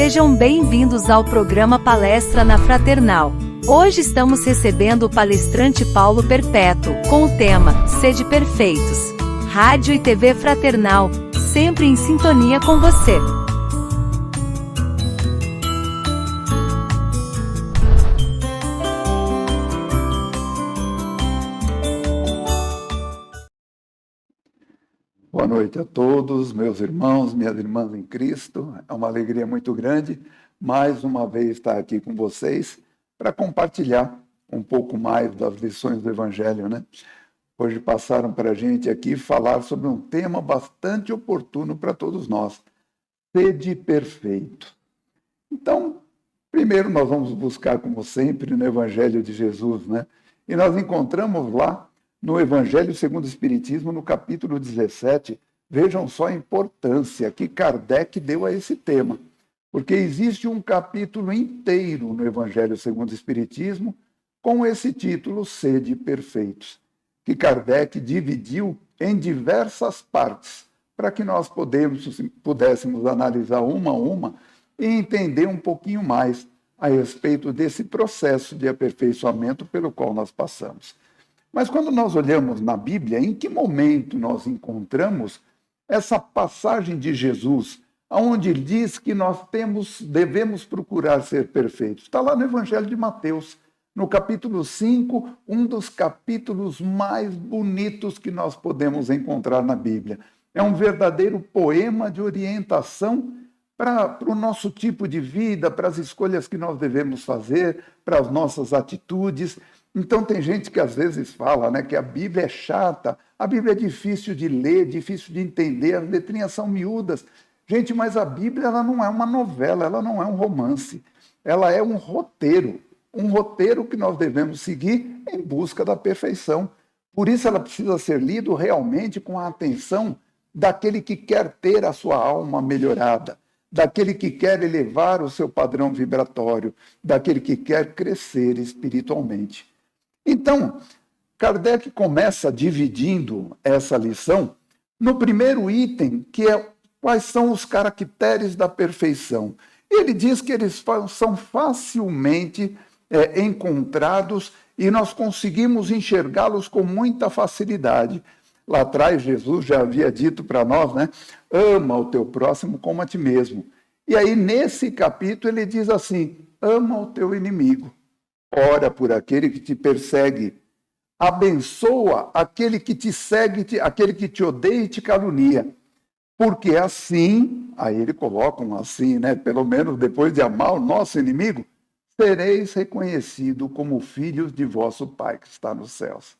Sejam bem-vindos ao programa Palestra na Fraternal. Hoje estamos recebendo o palestrante Paulo Perpétuo, com o tema Sede Perfeitos. Rádio e TV Fraternal, sempre em sintonia com você. Boa noite a todos, meus irmãos, minhas irmãs em Cristo. É uma alegria muito grande, mais uma vez, estar aqui com vocês para compartilhar um pouco mais das lições do Evangelho, né? Hoje passaram para a gente aqui falar sobre um tema bastante oportuno para todos nós, sede perfeito. Então, primeiro nós vamos buscar, como sempre, no Evangelho de Jesus, né? E nós encontramos lá, no Evangelho segundo o Espiritismo, no capítulo 17, vejam só a importância que Kardec deu a esse tema. Porque existe um capítulo inteiro no Evangelho segundo o Espiritismo com esse título, Sede Perfeitos, que Kardec dividiu em diversas partes, para que nós pudéssemos analisar uma a uma e entender um pouquinho mais a respeito desse processo de aperfeiçoamento pelo qual nós passamos. Mas quando nós olhamos na Bíblia, em que momento nós encontramos essa passagem de Jesus, onde ele diz que nós devemos procurar ser perfeitos? Está lá no Evangelho de Mateus, no capítulo 5, um dos capítulos mais bonitos que nós podemos encontrar na Bíblia. É um verdadeiro poema de orientação para o nosso tipo de vida, para as escolhas que nós devemos fazer, para as nossas atitudes. Então tem gente que às vezes fala, né, que a Bíblia é chata, a Bíblia é difícil de ler, difícil de entender, as letrinhas são miúdas. Gente, mas a Bíblia ela não é uma novela, ela não é um romance, ela é um roteiro que nós devemos seguir em busca da perfeição. Por isso ela precisa ser lida realmente com a atenção daquele que quer ter a sua alma melhorada, daquele que quer elevar o seu padrão vibratório, daquele que quer crescer espiritualmente. Então, Kardec começa dividindo essa lição no primeiro item, que é quais são os caracteres da perfeição. Ele diz que eles são facilmente encontrados e nós conseguimos enxergá-los com muita facilidade. Lá atrás, Jesus já havia dito para nós, né? Ama o teu próximo como a ti mesmo. E aí, nesse capítulo, ele diz assim, ama o teu inimigo. Ora por aquele que te persegue, abençoa aquele que te segue, aquele que te odeia e te calunia. Porque assim, aí ele coloca um assim, né? Pelo menos depois de amar o nosso inimigo, sereis reconhecido como filhos de vosso Pai que está nos céus.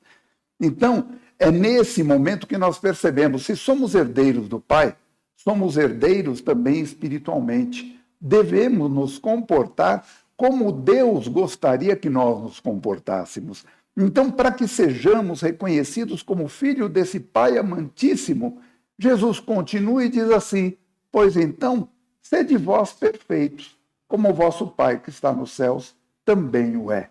Então, é nesse momento que nós percebemos, se somos herdeiros do Pai, somos herdeiros também espiritualmente. Devemos nos comportar como Deus gostaria que nós nos comportássemos. Então, para que sejamos reconhecidos como filho desse Pai amantíssimo, Jesus continua e diz assim, pois então, sede vós perfeitos, como o vosso Pai que está nos céus também o é.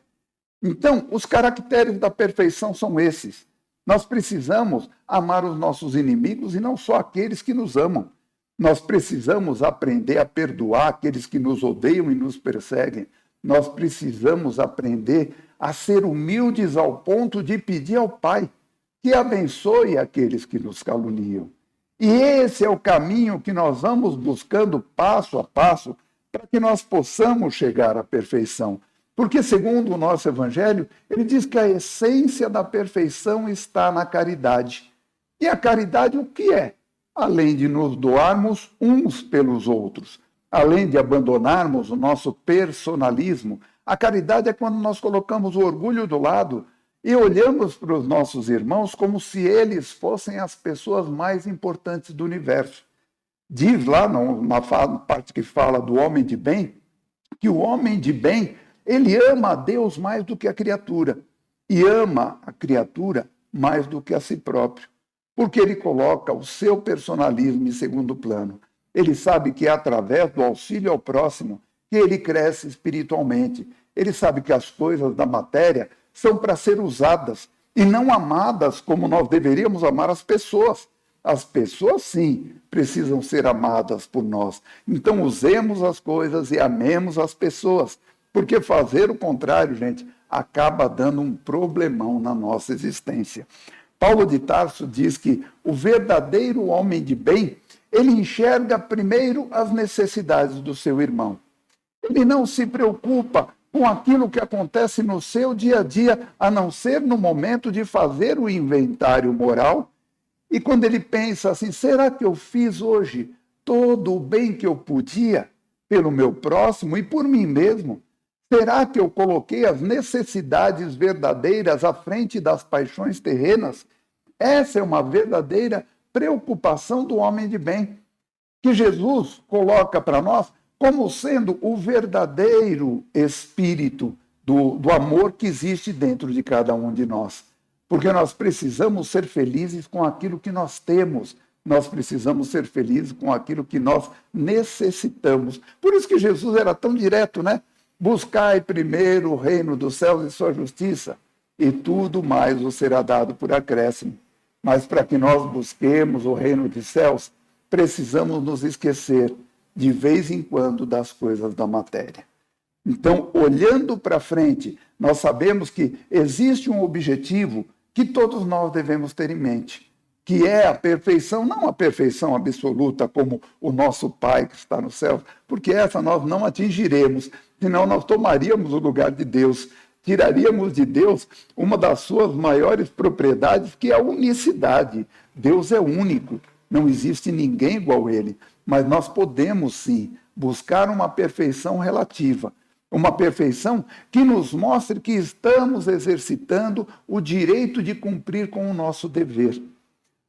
Então, os caracteres da perfeição são esses. Nós precisamos amar os nossos inimigos e não só aqueles que nos amam. Nós precisamos aprender a perdoar aqueles que nos odeiam e nos perseguem. Nós precisamos aprender a ser humildes ao ponto de pedir ao Pai que abençoe aqueles que nos caluniam. E esse é o caminho que nós vamos buscando passo a passo para que nós possamos chegar à perfeição. Porque, segundo o nosso Evangelho, ele diz que a essência da perfeição está na caridade. E a caridade o que é? Além de nos doarmos uns pelos outros, além de abandonarmos o nosso personalismo, a caridade é quando nós colocamos o orgulho do lado e olhamos para os nossos irmãos como se eles fossem as pessoas mais importantes do universo. Diz lá na parte que fala do homem de bem, que o homem de bem, ele ama a Deus mais do que a criatura e ama a criatura mais do que a si próprio, porque ele coloca o seu personalismo em segundo plano. Ele sabe que é através do auxílio ao próximo que ele cresce espiritualmente. Ele sabe que as coisas da matéria são para ser usadas e não amadas como nós deveríamos amar as pessoas. As pessoas, sim, precisam ser amadas por nós. Então, usemos as coisas e amemos as pessoas. Porque fazer o contrário, gente, acaba dando um problemão na nossa existência. Paulo de Tarso diz que o verdadeiro homem de bem, ele enxerga primeiro as necessidades do seu irmão. Ele não se preocupa com aquilo que acontece no seu dia a dia, a não ser no momento de fazer o inventário moral. E quando ele pensa assim, será que eu fiz hoje todo o bem que eu podia pelo meu próximo e por mim mesmo? Será que eu coloquei as necessidades verdadeiras à frente das paixões terrenas? Essa é uma verdadeira preocupação do homem de bem, que Jesus coloca para nós como sendo o verdadeiro espírito do amor que existe dentro de cada um de nós. Porque nós precisamos ser felizes com aquilo que nós temos. Nós precisamos ser felizes com aquilo que nós necessitamos. Por isso que Jesus era tão direto, né? Buscai primeiro o reino dos céus e sua justiça, e tudo mais vos será dado por acréscimo. Mas para que nós busquemos o reino dos céus, precisamos nos esquecer, de vez em quando, das coisas da matéria. Então, olhando para frente, nós sabemos que existe um objetivo que todos nós devemos ter em mente, que é a perfeição, não a perfeição absoluta como o nosso Pai que está no céu, porque essa nós não atingiremos, senão nós tomaríamos o lugar de Deus, tiraríamos de Deus uma das suas maiores propriedades, que é a unicidade. Deus é único, não existe ninguém igual a Ele, mas nós podemos sim buscar uma perfeição relativa, uma perfeição que nos mostre que estamos exercitando o direito de cumprir com o nosso dever.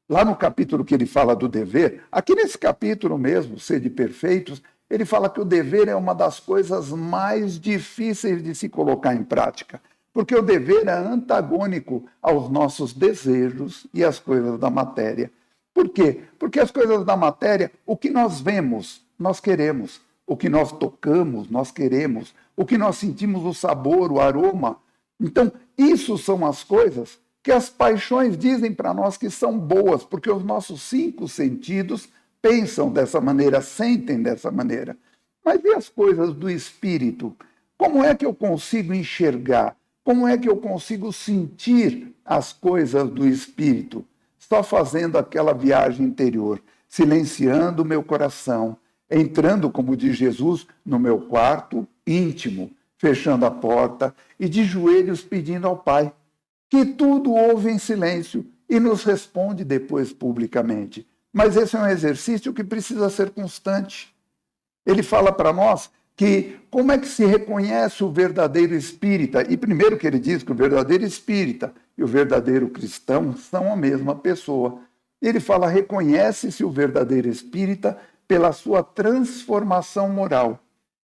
Lá no capítulo que ele fala do dever, aqui nesse capítulo mesmo, Sede Perfeitos, ele fala que o dever é uma das coisas mais difíceis de se colocar em prática, porque o dever é antagônico aos nossos desejos e às coisas da matéria. Por quê? Porque as coisas da matéria, o que nós vemos, nós queremos. O que nós tocamos, nós queremos. O que nós sentimos, o sabor, o aroma. Então, isso são as coisas que as paixões dizem para nós que são boas, porque os nossos 5 sentidos pensam dessa maneira, sentem dessa maneira. Mas e as coisas do espírito? Como é que eu consigo enxergar? Como é que eu consigo sentir as coisas do espírito? Só fazendo aquela viagem interior, silenciando o meu coração, entrando, como diz Jesus, no meu quarto íntimo, fechando a porta e de joelhos pedindo ao Pai, que tudo ouve em silêncio e nos responde depois publicamente. Mas esse é um exercício que precisa ser constante. Ele fala para nós que como é que se reconhece o verdadeiro espírita? E primeiro que ele diz que o verdadeiro espírita e o verdadeiro cristão são a mesma pessoa. Ele fala, reconhece-se o verdadeiro espírita pela sua transformação moral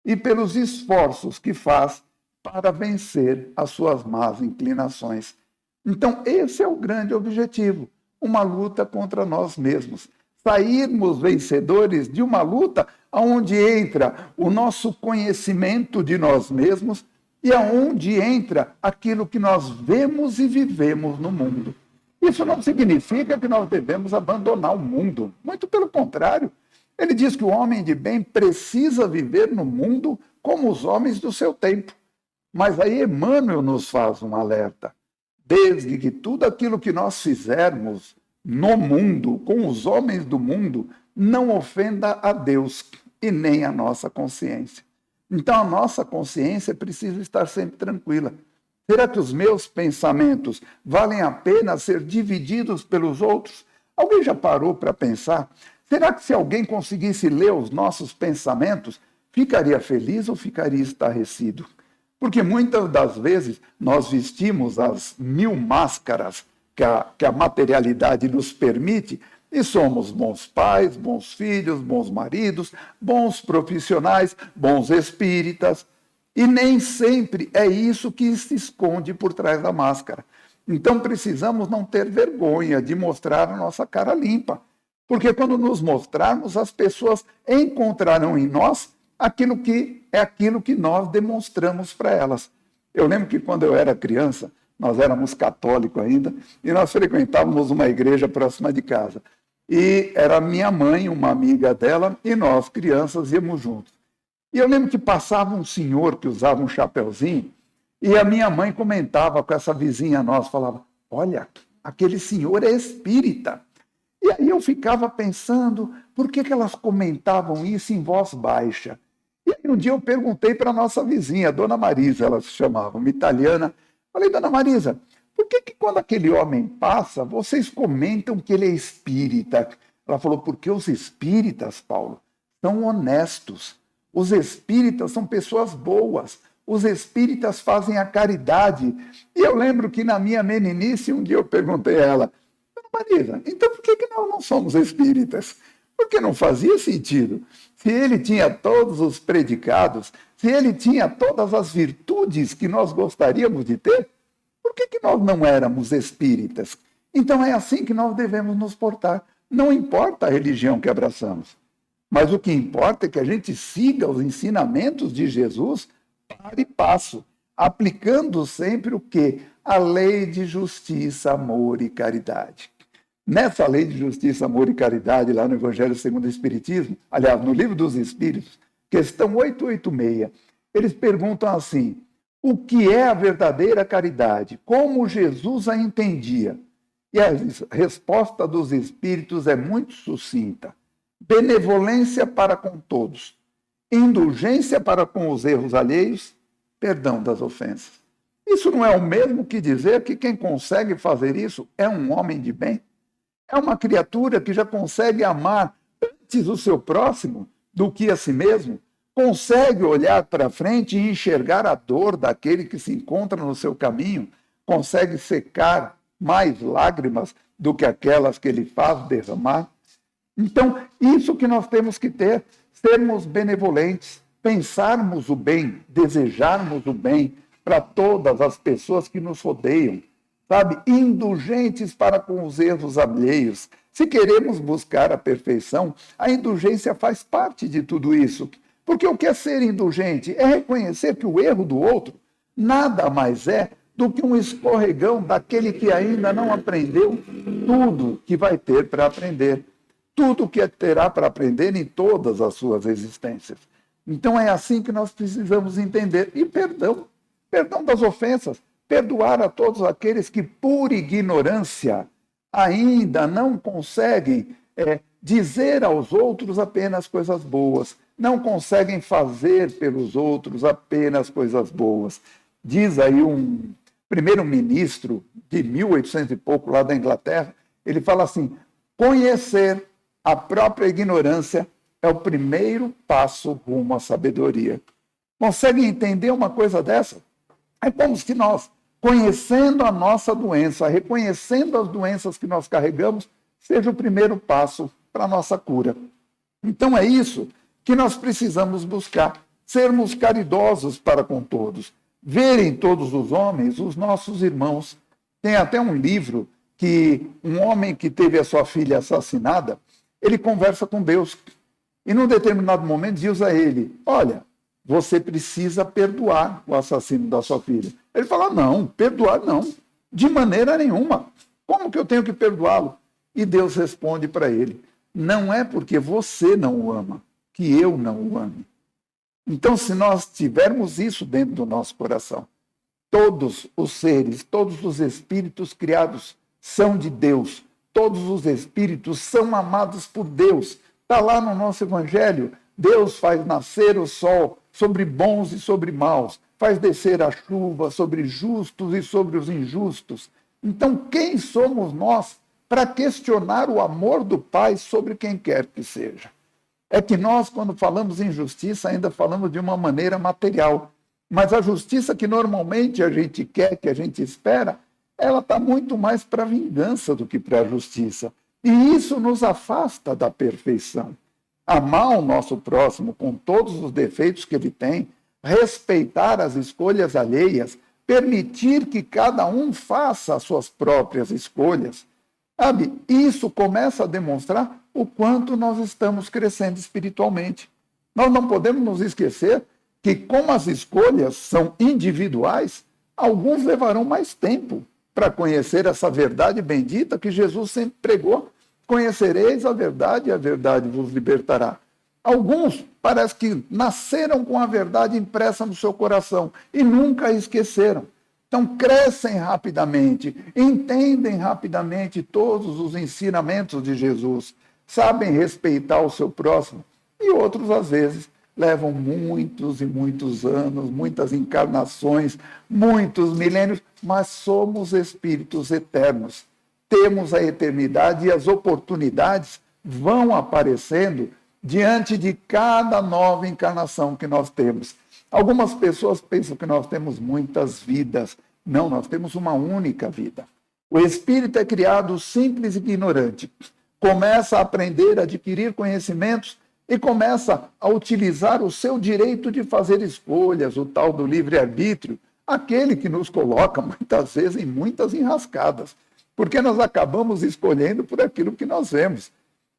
e pelos esforços que faz para vencer as suas más inclinações. Então, esse é o grande objetivo, uma luta contra nós mesmos. Sairmos vencedores de uma luta onde entra o nosso conhecimento de nós mesmos e aonde entra aquilo que nós vemos e vivemos no mundo. Isso não significa que nós devemos abandonar o mundo, muito pelo contrário. Ele diz que o homem de bem precisa viver no mundo como os homens do seu tempo. Mas aí Emmanuel nos faz um alerta. Desde que tudo aquilo que nós fizermos no mundo, com os homens do mundo, não ofenda a Deus e nem a nossa consciência. Então a nossa consciência precisa estar sempre tranquila. Será que os meus pensamentos valem a pena ser divididos pelos outros? Alguém já parou para pensar? Será que se alguém conseguisse ler os nossos pensamentos, ficaria feliz ou ficaria estarrecido? Porque muitas das vezes nós vestimos as 1000 máscaras que a materialidade nos permite e somos bons pais, bons filhos, bons maridos, bons profissionais, bons espíritas. E nem sempre é isso que se esconde por trás da máscara. Então precisamos não ter vergonha de mostrar a nossa cara limpa. Porque quando nos mostrarmos, as pessoas encontrarão em nós aquilo que nós demonstramos para elas. Eu lembro que quando eu era criança, nós éramos católicos ainda, e nós frequentávamos uma igreja próxima de casa. E era minha mãe, uma amiga dela, e nós, crianças, íamos juntos. E eu lembro que passava um senhor que usava um chapeuzinho, e a minha mãe comentava com essa vizinha nossa, falava, olha, aquele senhor é espírita. E aí eu ficava pensando, por que elas comentavam isso em voz baixa? E aí um dia eu perguntei para a nossa vizinha, Dona Marisa, ela se chamava, uma italiana. Falei, Dona Marisa, por que quando aquele homem passa, vocês comentam que ele é espírita? Ela falou, porque os espíritas, Paulo, são honestos. Os espíritas são pessoas boas. Os espíritas fazem a caridade. E eu lembro que na minha meninice, um dia eu perguntei a ela, Marisa, então por que nós não somos espíritas? Porque não fazia sentido. Se ele tinha todos os predicados, se ele tinha todas as virtudes que nós gostaríamos de ter, por que nós não éramos espíritas? Então é assim que nós devemos nos portar. Não importa a religião que abraçamos, mas o que importa é que a gente siga os ensinamentos de Jesus para e passo, aplicando sempre o quê? A lei de justiça, amor e caridade. Nessa lei de justiça, amor e caridade, lá no Evangelho segundo o Espiritismo, aliás, no Livro dos Espíritos, questão 886, eles perguntam assim, o que é a verdadeira caridade? Como Jesus a entendia? E a resposta dos Espíritos é muito sucinta. Benevolência para com todos, indulgência para com os erros alheios, perdão das ofensas. Isso não é o mesmo que dizer que quem consegue fazer isso é um homem de bem? É uma criatura que já consegue amar antes o seu próximo do que a si mesmo, consegue olhar para frente e enxergar a dor daquele que se encontra no seu caminho, consegue secar mais lágrimas do que aquelas que ele faz derramar. Então, isso que nós temos que ter, sermos benevolentes, pensarmos o bem, desejarmos o bem para todas as pessoas que nos rodeiam, sabe? Indulgentes para com os erros alheios. Se queremos buscar a perfeição, a indulgência faz parte de tudo isso. Porque o que é ser indulgente? É reconhecer que o erro do outro nada mais é do que um escorregão daquele que ainda não aprendeu tudo que vai ter para aprender. Tudo que terá para aprender em todas as suas existências. Então é assim que nós precisamos entender. E perdão das ofensas. Perdoar a todos aqueles que, por ignorância, ainda não conseguem dizer aos outros apenas coisas boas, não conseguem fazer pelos outros apenas coisas boas. Diz aí um primeiro-ministro de 1800 e pouco, lá da Inglaterra, ele fala assim, conhecer a própria ignorância é o primeiro passo rumo à sabedoria. Conseguem entender uma coisa dessa? É como se nós, conhecendo a nossa doença, reconhecendo as doenças que nós carregamos, seja o primeiro passo para a nossa cura. Então é isso que nós precisamos buscar, sermos caridosos para com todos, ver em todos os homens os nossos irmãos. Tem até um livro que um homem que teve a sua filha assassinada, ele conversa com Deus. E num determinado momento diz a ele, olha, você precisa perdoar o assassino da sua filha. Ele fala, não, perdoar não, de maneira nenhuma. Como que eu tenho que perdoá-lo? E Deus responde para ele, não é porque você não o ama, que eu não o ame. Então, se nós tivermos isso dentro do nosso coração, todos os seres, todos os espíritos criados são de Deus, todos os espíritos são amados por Deus. Está lá no nosso Evangelho, Deus faz nascer o sol sobre bons e sobre maus, faz descer a chuva sobre justos e sobre os injustos. Então, quem somos nós para questionar o amor do Pai sobre quem quer que seja? É que nós, quando falamos em justiça, ainda falamos de uma maneira material. Mas a justiça que normalmente a gente quer, que a gente espera, ela está muito mais para a vingança do que para a justiça. E isso nos afasta da perfeição. Amar o nosso próximo com todos os defeitos que ele tem, respeitar as escolhas alheias, permitir que cada um faça as suas próprias escolhas, sabe? Isso começa a demonstrar o quanto nós estamos crescendo espiritualmente. Nós não podemos nos esquecer que, como as escolhas são individuais, alguns levarão mais tempo para conhecer essa verdade bendita que Jesus sempre pregou. conhecereis a verdade e a verdade vos libertará. Alguns parece que nasceram com a verdade impressa no seu coração e nunca a esqueceram. Então crescem rapidamente, entendem rapidamente todos os ensinamentos de Jesus, sabem respeitar o seu próximo. E outros, às vezes, levam muitos e muitos anos, muitas encarnações, muitos milênios, mas somos espíritos eternos. Temos a eternidade e as oportunidades vão aparecendo diante de cada nova encarnação que nós temos. Algumas pessoas pensam que nós temos muitas vidas. Não, nós temos uma única vida. O espírito é criado simples e ignorante. Começa a aprender, a adquirir conhecimentos e começa a utilizar o seu direito de fazer escolhas, o tal do livre-arbítrio, aquele que nos coloca, muitas vezes, em muitas enrascadas, porque nós acabamos escolhendo por aquilo que nós vemos.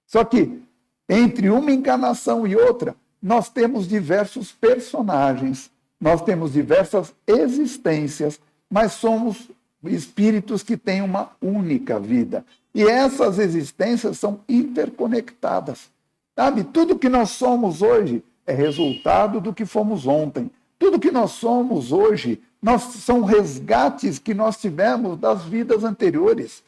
Só que, entre uma encarnação e outra, nós temos diversos personagens, nós temos diversas existências, mas somos espíritos que têm uma única vida. E essas existências são interconectadas. Sabe, tudo que nós somos hoje é resultado do que fomos ontem. Tudo que nós somos hoje são resgates que nós tivemos das vidas anteriores.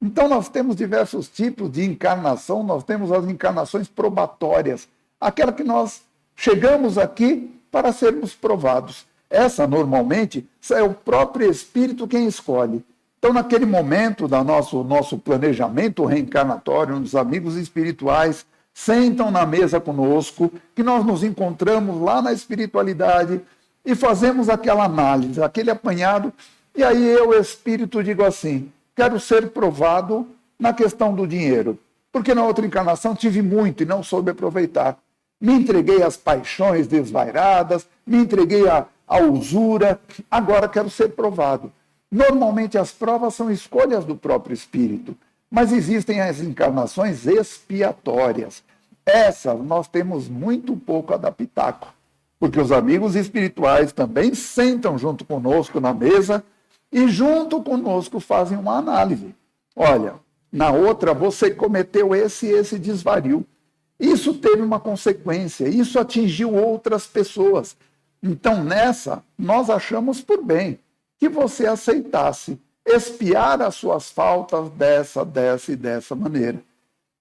Então nós temos diversos tipos de encarnação, nós temos as encarnações probatórias, aquela que nós chegamos aqui para sermos provados. Essa, normalmente, é o próprio espírito quem escolhe. Então, naquele momento do nosso planejamento reencarnatório, os amigos espirituais sentam na mesa conosco, que nós nos encontramos lá na espiritualidade e fazemos aquela análise, aquele apanhado, e aí eu, espírito, digo assim, quero ser provado na questão do dinheiro, porque na outra encarnação tive muito e não soube aproveitar. Me entreguei às paixões desvairadas, me entreguei à usura, agora quero ser provado. Normalmente as provas são escolhas do próprio espírito, mas existem as encarnações expiatórias. Essas nós temos muito pouco a dar pitaco, porque os amigos espirituais também sentam junto conosco na mesa e junto conosco fazem uma análise. Olha, na outra você cometeu esse desvario. Isso teve uma consequência, isso atingiu outras pessoas. Então, nessa, nós achamos por bem que você aceitasse expiar as suas faltas dessa e dessa maneira.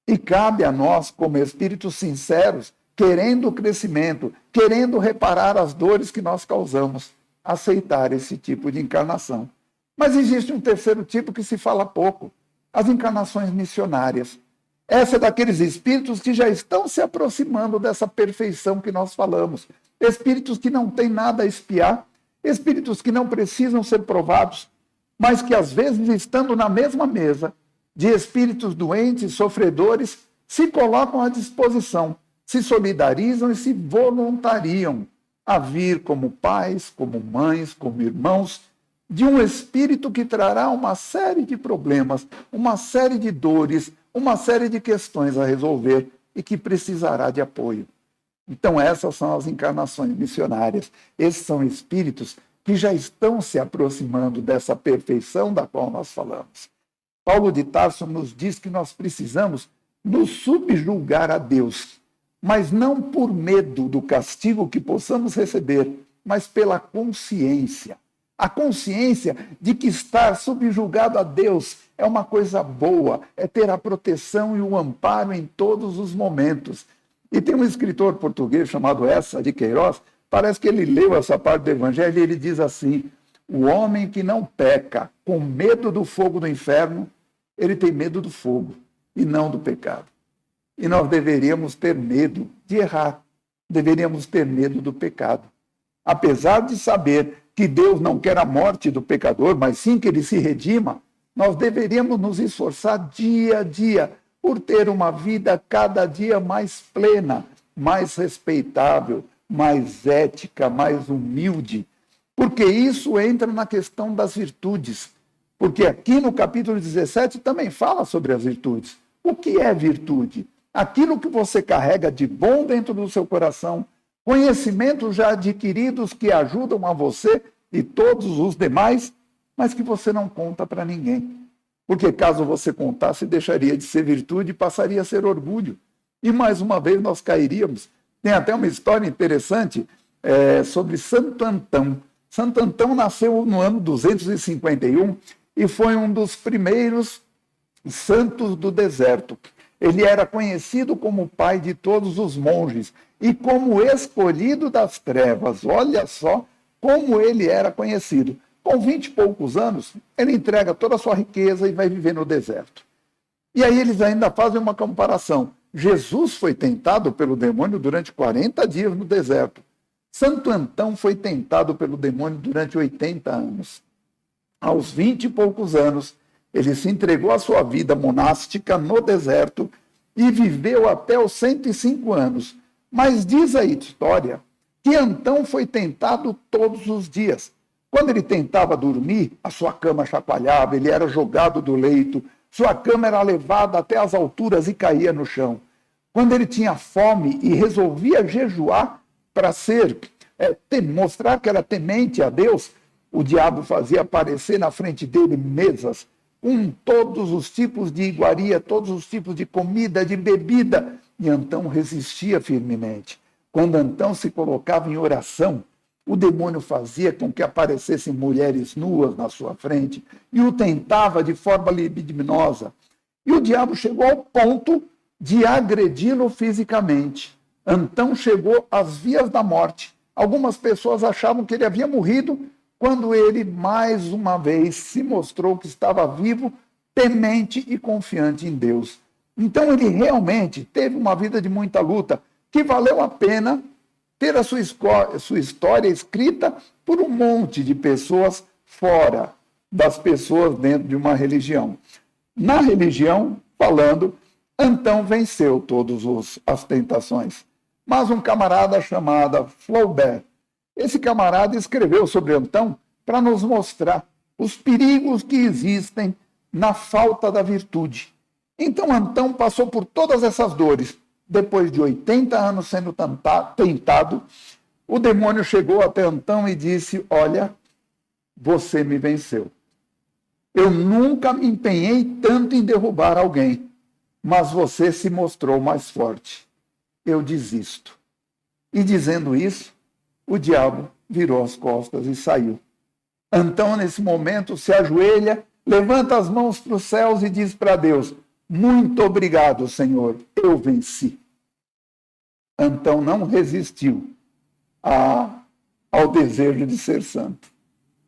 E cabe a nós, como espíritos sinceros, querendo o crescimento, querendo reparar as dores que nós causamos, aceitar esse tipo de encarnação. Mas existe um terceiro tipo que se fala pouco, as encarnações missionárias. Essa é daqueles espíritos que já estão se aproximando dessa perfeição que nós falamos. Espíritos que não têm nada a espiar, espíritos que não precisam ser provados, mas que às vezes, estando na mesma mesa de espíritos doentes, sofredores, se colocam à disposição, se solidarizam e se voluntariam a vir como pais, como mães, como irmãos, de um espírito que trará uma série de problemas, uma série de dores, uma série de questões a resolver e que precisará de apoio. Então essas são as encarnações missionárias. Esses são espíritos que já estão se aproximando dessa perfeição da qual nós falamos. Paulo de Tarso nos diz que nós precisamos nos subjulgar a Deus, mas não por medo do castigo que possamos receber, mas pela consciência. A consciência de que estar subjugado a Deus é uma coisa boa, é ter a proteção e o amparo em todos os momentos. E tem um escritor português chamado Essa de Queiroz, parece que ele leu essa parte do Evangelho e ele diz assim: o homem que não peca com medo do fogo do inferno, ele tem medo do fogo e não do pecado. E nós deveríamos ter medo de errar, deveríamos ter medo do pecado. Apesar de saber que Deus não quer a morte do pecador, mas sim que ele se redima, nós deveríamos nos esforçar dia a dia por ter uma vida cada dia mais plena, mais respeitável, mais ética, mais humilde, porque isso entra na questão das virtudes. Porque aqui no capítulo 17 também fala sobre as virtudes. O que é virtude? Aquilo que você carrega de bom dentro do seu coração, conhecimentos já adquiridos que ajudam a você e todos os demais, mas que você não conta para ninguém. porque caso você contasse, deixaria de ser virtude e passaria a ser orgulho. E mais uma vez nós cairíamos. Tem até uma história interessante sobre Santo Antão. Santo Antão nasceu no ano 251 e foi um dos primeiros santos do deserto. Ele era conhecido como o pai de todos os monges e como escolhido das trevas. Olha só como ele era conhecido. Com 20 e poucos anos, ele entrega toda a sua riqueza e vai viver no deserto. E aí eles ainda fazem uma comparação. Jesus foi tentado pelo demônio durante 40 dias no deserto. Santo Antão foi tentado pelo demônio durante 80 anos. Aos 20 e poucos anos, ele se entregou à sua vida monástica no deserto e viveu até os 105 anos. Mas diz a história que Antão foi tentado todos os dias. Quando ele tentava dormir, a sua cama chacoalhava, ele era jogado do leito, sua cama era levada até as alturas e caía no chão. Quando ele tinha fome e resolvia jejuar para mostrar que era temente a Deus, o diabo fazia aparecer na frente dele mesas com todos os tipos de iguaria, todos os tipos de comida, de bebida, e Antão resistia firmemente. Quando Antão se colocava em oração, o demônio fazia com que aparecessem mulheres nuas na sua frente e o tentava de forma libidinosa. E o diabo chegou ao ponto de agredi-lo fisicamente. Antão chegou às vias da morte. Algumas pessoas achavam que ele havia morrido quando ele, mais uma vez, se mostrou que estava vivo, temente e confiante em Deus. Então ele realmente teve uma vida de muita luta, que valeu a pena ter a sua história escrita por um monte de pessoas fora das pessoas dentro de uma religião. Na religião, falando, Antão venceu todas as tentações. Mas um camarada chamado Flaubert, esse camarada escreveu sobre Antão para nos mostrar os perigos que existem na falta da virtude. Então Antão passou por todas essas dores. Depois de 80 anos sendo tentado, o demônio chegou até Antão e disse: olha, você me venceu. Eu nunca me empenhei tanto em derrubar alguém, mas você se mostrou mais forte. Eu desisto. E dizendo isso, o diabo virou as costas e saiu. Antão, nesse momento, se ajoelha, levanta as mãos para os céus e diz para Deus: muito obrigado, Senhor, eu venci. Antão não resistiu ao desejo de ser santo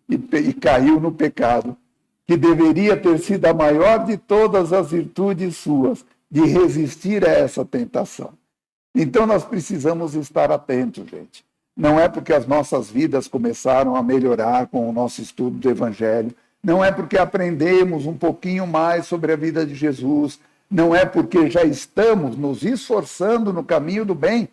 e caiu no pecado, que deveria ter sido a maior de todas as virtudes suas, de resistir a essa tentação. Então nós precisamos estar atentos, gente. Não é porque as nossas vidas começaram a melhorar com o nosso estudo do Evangelho, não é porque aprendemos um pouquinho mais sobre a vida de Jesus, não é porque já estamos nos esforçando no caminho do bem,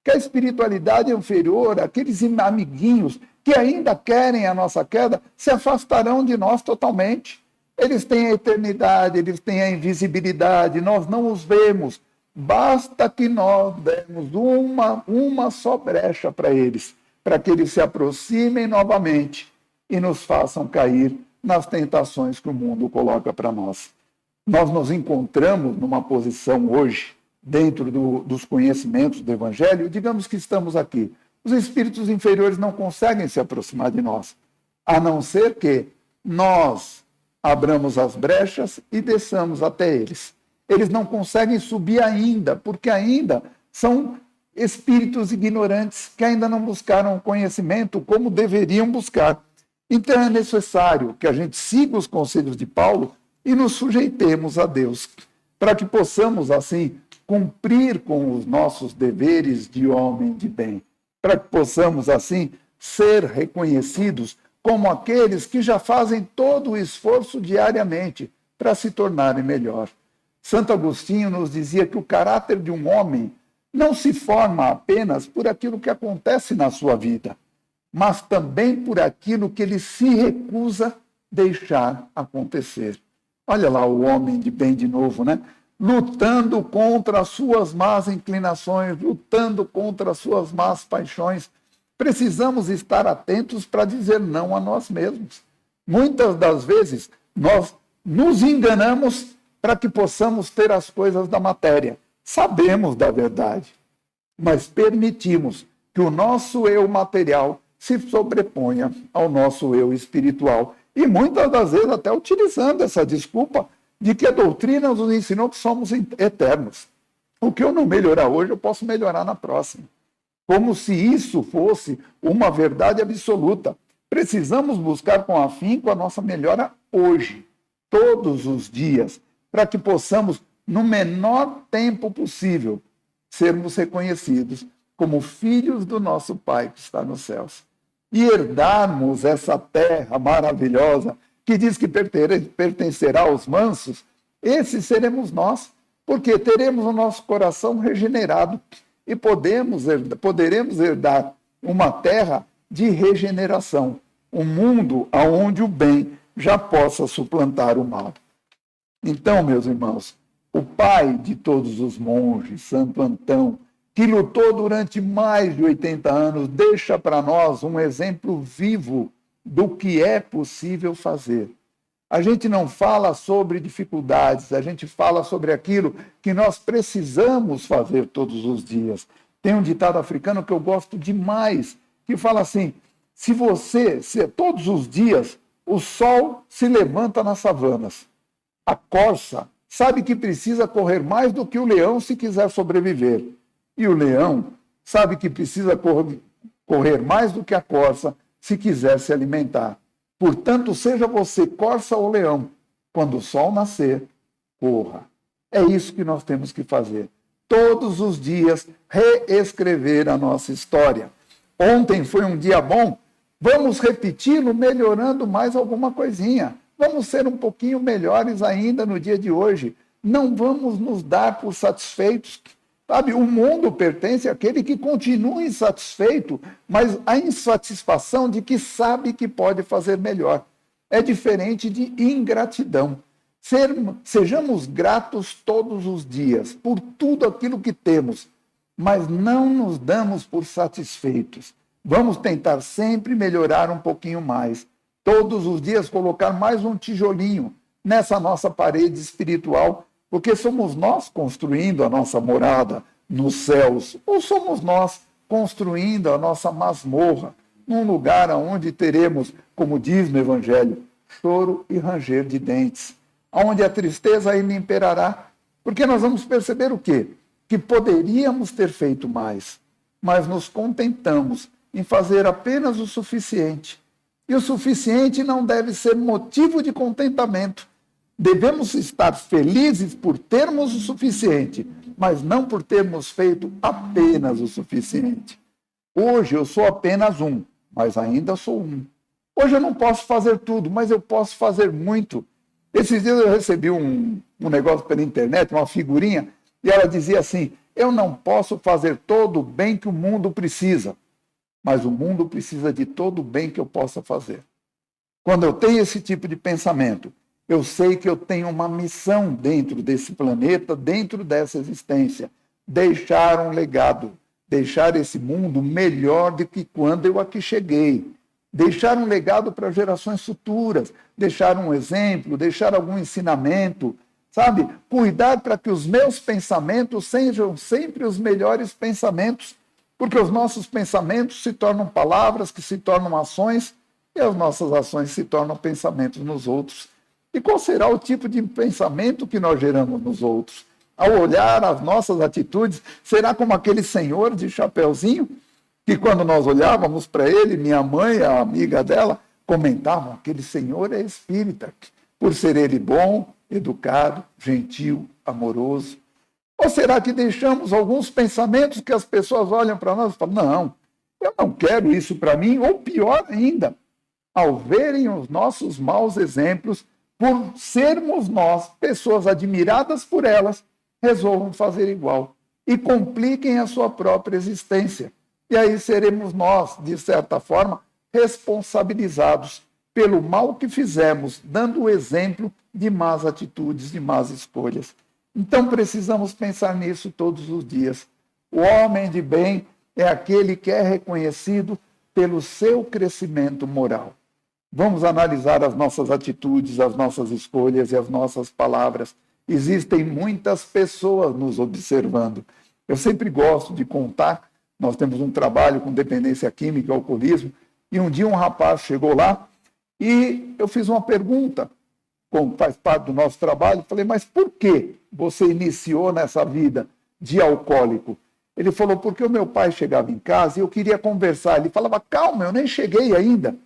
que a espiritualidade é inferior, aqueles amiguinhos que ainda querem a nossa queda, se afastarão de nós totalmente. Eles têm a eternidade, eles têm a invisibilidade, nós não os vemos. Basta que nós demos uma só brecha para eles, para que eles se aproximem novamente e nos façam cair nas tentações que o mundo coloca para nós. Nós nos encontramos numa posição hoje, dentro dos conhecimentos do Evangelho, digamos que estamos aqui. Os espíritos inferiores não conseguem se aproximar de nós, a não ser que nós abramos as brechas e desçamos até eles. Eles não conseguem subir ainda, porque ainda são espíritos ignorantes que ainda não buscaram conhecimento como deveriam buscar. Então é necessário que a gente siga os conselhos de Paulo e nos sujeitemos a Deus, para que possamos, assim, cumprir com os nossos deveres de homem de bem, para que possamos, assim, ser reconhecidos como aqueles que já fazem todo o esforço diariamente para se tornarem melhor. Santo Agostinho nos dizia que o caráter de um homem não se forma apenas por aquilo que acontece na sua vida, mas também por aquilo que ele se recusa deixar acontecer. Olha lá o homem de bem de novo, né? Lutando contra as suas más inclinações, lutando contra as suas más paixões. Precisamos estar atentos para dizer não a nós mesmos. Muitas das vezes nós nos enganamos para que possamos ter as coisas da matéria. Sabemos da verdade, mas permitimos que o nosso eu material se sobreponha ao nosso eu espiritual. E muitas das vezes até utilizando essa desculpa de que a doutrina nos ensinou que somos eternos. O que eu não melhorar hoje, eu posso melhorar na próxima. Como se isso fosse uma verdade absoluta. Precisamos buscar com afinco a nossa melhora hoje, todos os dias, para que possamos, no menor tempo possível, sermos reconhecidos como filhos do nosso Pai que está nos céus. E herdarmos essa terra maravilhosa que diz que pertencerá aos mansos, esses seremos nós, porque teremos o nosso coração regenerado e poderemos herdar uma terra de regeneração, um mundo onde o bem já possa suplantar o mal. Então, meus irmãos, o pai de todos os monges, Santo Antão, que lutou durante mais de 80 anos, deixa para nós um exemplo vivo do que é possível fazer. A gente não fala sobre dificuldades, a gente fala sobre aquilo que nós precisamos fazer todos os dias. Tem um ditado africano que eu gosto demais, que fala assim: se todos os dias o sol se levanta nas savanas, a corça sabe que precisa correr mais do que o leão se quiser sobreviver. E o leão sabe que precisa correr mais do que a corça se quiser se alimentar. Portanto, seja você corça ou leão, quando o sol nascer, corra. É isso que nós temos que fazer. Todos os dias, reescrever a nossa história. Ontem foi um dia bom, vamos repeti-lo melhorando mais alguma coisinha. Vamos ser um pouquinho melhores ainda no dia de hoje. Não vamos nos dar por satisfeitos. Sabe, o mundo pertence àquele que continua insatisfeito, mas a insatisfação de que sabe que pode fazer melhor. É diferente de ingratidão. Sejamos gratos todos os dias por tudo aquilo que temos, mas não nos damos por satisfeitos. Vamos tentar sempre melhorar um pouquinho mais. Todos os dias colocar mais um tijolinho nessa nossa parede espiritual, porque somos nós construindo a nossa morada nos céus, ou somos nós construindo a nossa masmorra, num lugar onde teremos, como diz no Evangelho, choro e ranger de dentes, onde a tristeza ainda imperará, porque nós vamos perceber o quê? Que poderíamos ter feito mais, mas nos contentamos em fazer apenas o suficiente. E o suficiente não deve ser motivo de contentamento. Devemos estar felizes por termos o suficiente, mas não por termos feito apenas o suficiente. Hoje eu sou apenas um, mas ainda sou um. Hoje eu não posso fazer tudo, mas eu posso fazer muito. Esses dias eu recebi um negócio pela internet, uma figurinha, e ela dizia assim: eu não posso fazer todo o bem que o mundo precisa, mas o mundo precisa de todo o bem que eu possa fazer. Quando eu tenho esse tipo de pensamento, eu sei que eu tenho uma missão dentro desse planeta, dentro dessa existência. Deixar um legado, deixar esse mundo melhor do que quando eu aqui cheguei. Deixar um legado para gerações futuras, deixar um exemplo, deixar algum ensinamento, sabe? Cuidar para que os meus pensamentos sejam sempre os melhores pensamentos, porque os nossos pensamentos se tornam palavras, que se tornam ações, e as nossas ações se tornam pensamentos nos outros. E qual será o tipo de pensamento que nós geramos nos outros? Ao olhar as nossas atitudes, será como aquele senhor de chapeuzinho, que quando nós olhávamos para ele, minha mãe, a amiga dela, comentavam: aquele senhor é espírita, por ser ele bom, educado, gentil, amoroso. Ou será que deixamos alguns pensamentos que as pessoas olham para nós e falam: não, eu não quero isso para mim, ou pior ainda, ao verem os nossos maus exemplos, por sermos nós, pessoas admiradas por elas, resolvam fazer igual e compliquem a sua própria existência. E aí seremos nós, de certa forma, responsabilizados pelo mal que fizemos, dando o exemplo de más atitudes, de más escolhas. Então precisamos pensar nisso todos os dias. O homem de bem é aquele que é reconhecido pelo seu crescimento moral. Vamos analisar as nossas atitudes, as nossas escolhas e as nossas palavras. Existem muitas pessoas nos observando. Eu sempre gosto de contar, nós temos um trabalho com dependência química e alcoolismo, e um dia um rapaz chegou lá e eu fiz uma pergunta, como faz parte do nosso trabalho, falei, mas por que você iniciou nessa vida de alcoólico? Ele falou, porque o meu pai chegava em casa e eu queria conversar. Ele falava, calma, eu nem cheguei ainda.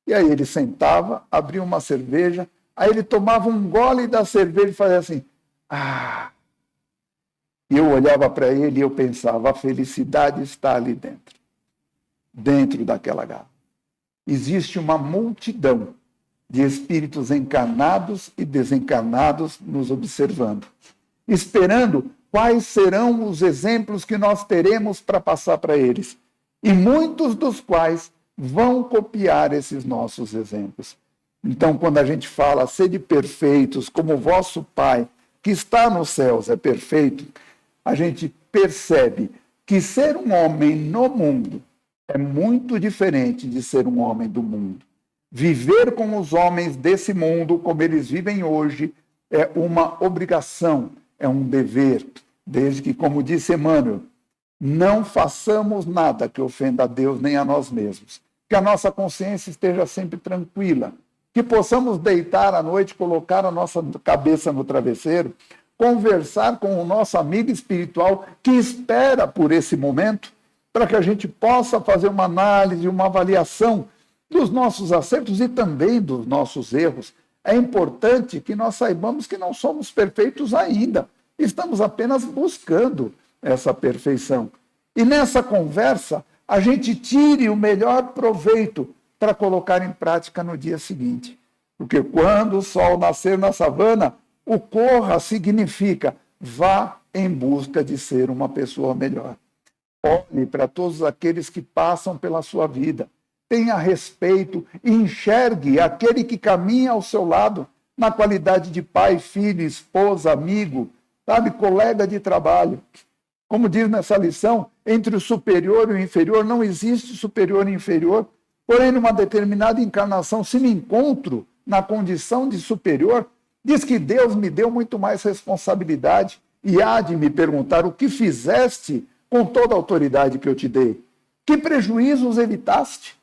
E aí ele sentava, abria uma cerveja, aí ele tomava um gole da cerveja e fazia assim, E eu olhava para ele e eu pensava, a felicidade está ali dentro daquela garrafa. Existe uma multidão de espíritos encarnados e desencarnados nos observando, esperando quais serão os exemplos que nós teremos para passar para eles, e muitos dos quais vão copiar esses nossos exemplos. Então, quando a gente fala, sede perfeitos, como o vosso Pai, que está nos céus, é perfeito, a gente percebe que ser um homem no mundo é muito diferente de ser um homem do mundo. Viver com os homens desse mundo, como eles vivem hoje, é uma obrigação, é um dever, desde que, como disse Emmanuel, não façamos nada que ofenda a Deus nem a nós mesmos. Que a nossa consciência esteja sempre tranquila, que possamos deitar à noite, colocar a nossa cabeça no travesseiro, conversar com o nosso amigo espiritual que espera por esse momento, para que a gente possa fazer uma análise, uma avaliação dos nossos acertos e também dos nossos erros. É importante que nós saibamos que não somos perfeitos ainda. Estamos apenas buscando essa perfeição. E nessa conversa, a gente tire o melhor proveito para colocar em prática no dia seguinte. Porque quando o sol nascer na savana, o corra significa vá em busca de ser uma pessoa melhor. Olhe para todos aqueles que passam pela sua vida. Tenha respeito e enxergue aquele que caminha ao seu lado na qualidade de pai, filho, esposa, amigo, sabe, colega de trabalho. Como diz nessa lição, entre o superior e o inferior não existe superior e inferior. Porém, numa determinada encarnação, se me encontro na condição de superior, diz que Deus me deu muito mais responsabilidade e há de me perguntar o que fizeste com toda a autoridade que eu te dei. Que prejuízos evitaste?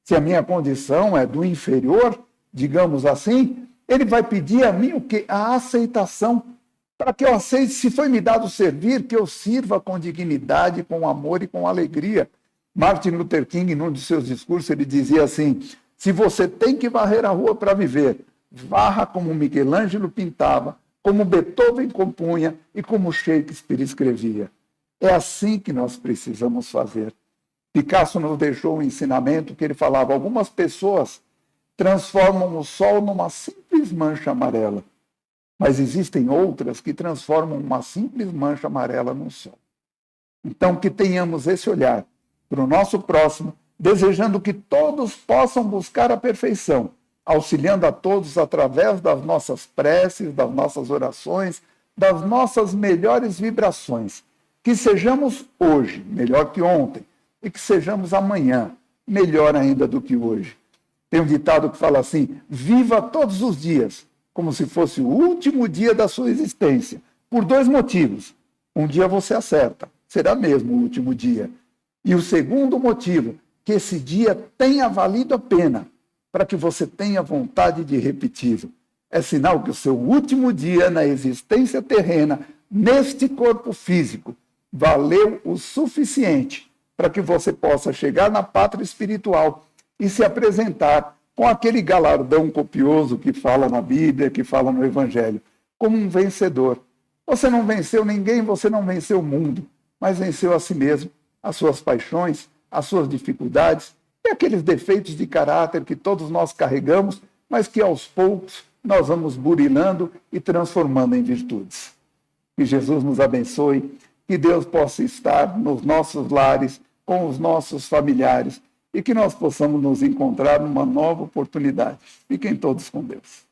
Se a minha condição é do inferior, digamos assim, ele vai pedir a mim o quê? A aceitação. Para que eu aceite, se foi me dado servir, que eu sirva com dignidade, com amor e com alegria. Martin Luther King, em um de seus discursos, ele dizia assim, se você tem que varrer a rua para viver, varra como Michelangelo pintava, como Beethoven compunha e como Shakespeare escrevia. É assim que nós precisamos fazer. Picasso nos deixou um ensinamento que ele falava, algumas pessoas transformam o sol numa simples mancha amarela, mas existem outras que transformam uma simples mancha amarela num sol. Então, que tenhamos esse olhar para o nosso próximo, desejando que todos possam buscar a perfeição, auxiliando a todos através das nossas preces, das nossas orações, das nossas melhores vibrações. Que sejamos hoje melhor que ontem e que sejamos amanhã melhor ainda do que hoje. Tem um ditado que fala assim, viva todos os dias, como se fosse o último dia da sua existência, por 2 motivos. Um dia você acerta, será mesmo o último dia. E o segundo motivo, que esse dia tenha valido a pena, para que você tenha vontade de repeti-lo. É sinal que o seu último dia na existência terrena, neste corpo físico, valeu o suficiente para que você possa chegar na pátria espiritual e se apresentar com aquele galardão copioso que fala na Bíblia, que fala no Evangelho, como um vencedor. Você não venceu ninguém, você não venceu o mundo, mas venceu a si mesmo, as suas paixões, as suas dificuldades e aqueles defeitos de caráter que todos nós carregamos, mas que aos poucos nós vamos burilando e transformando em virtudes. Que Jesus nos abençoe, que Deus possa estar nos nossos lares, com os nossos familiares, e que nós possamos nos encontrar numa nova oportunidade. Fiquem todos com Deus.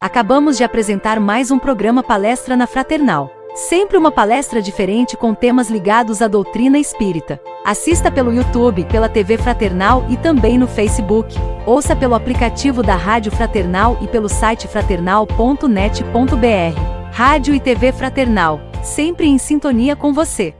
Acabamos de apresentar mais um programa Palestra na Fraternal. Sempre uma palestra diferente com temas ligados à doutrina espírita. Assista pelo YouTube, pela TV Fraternal e também no Facebook. Ouça pelo aplicativo da Rádio Fraternal e pelo site fraternal.net.br. Rádio e TV Fraternal, sempre em sintonia com você.